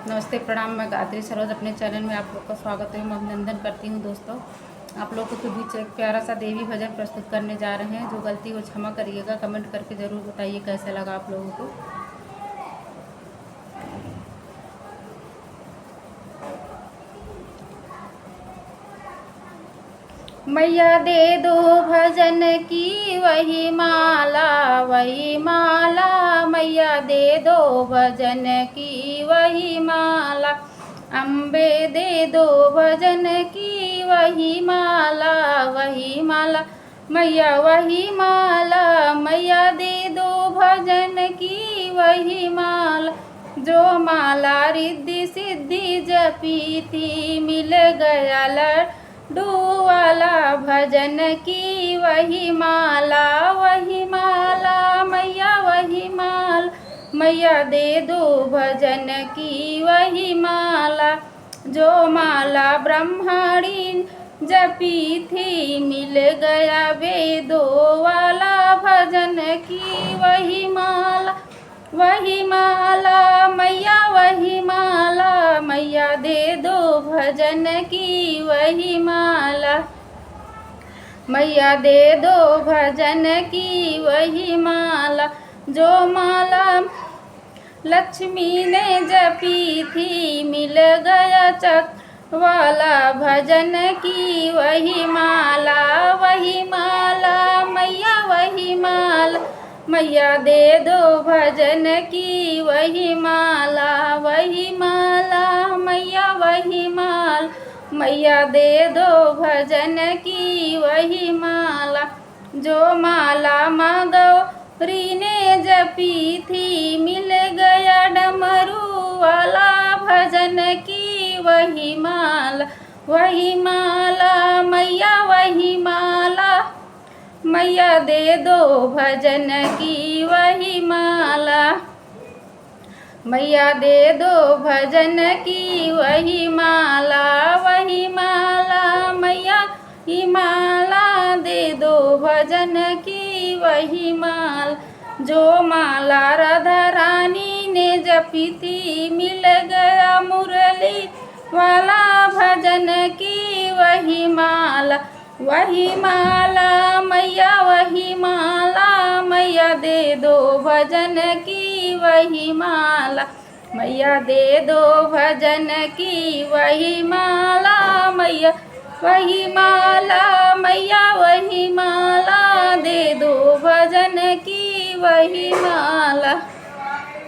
नमस्ते, प्रणाम। मैं गायत्री सरोज अपने चैनल में आप लोग का स्वागत है, मैं अभिनंदन करती हूँ। दोस्तों, आप लोगों के बीच एक प्यारा सा देवी भजन प्रस्तुत करने जा रहे हैं। जो गलती हो क्षमा करिएगा। कमेंट करके ज़रूर बताइए कैसा लगा आप लोगों को। मैया दे दो भजन की वही माला, वही माला। मैया दे दो भजन की वही माला। अम्बे दे दो भजन की वही माला, वही माला। मैया वही माला। मैया दे दो भजन की वही माला। जो माला रिद्धि सिद्धि जपी थी, मिल गया लड्डू वाला। भजन की वही माला, वही माला। मैया वही माला। मैया दे दो भजन की वही माला। जो माला ब्रह्मणी जपी थी, मिल गया वेदों वाला। भजन की वही माला, वही माला। मैया वही माला। मैया दे दो भजन की वही माला। मैया दे दो भजन की वही माला। जो माला लक्ष्मी ने जपी थी, मिल गया चक्र वाला। भजन की वही माला, वही माला। मैया वही माला। मैया दे दो भजन की वही माला, वही माला। मैया वही माला। मैया दे दो भजन की वही माला। जो माला माँ गौरी ने जपी थी, मिल गया डमरू वाला। भजन की वही माला, वही माला। मैया वही माला। मैया दे दो भजन की वही माला। मैया दे दो भजन की वही माला, वही माला। मैया ही माला दे दो भजन की वही माला। जो माला राधा रानी ने जपी थी, मिल गया मुरली वाला। भजन की वही माला, वही माला। मैया वही माला। मैया दे दो भजन की वही माला। मैया दे दो भजन की वही माला। मैया वही माला। मैया वही माला। दे दो भजन की वही माला।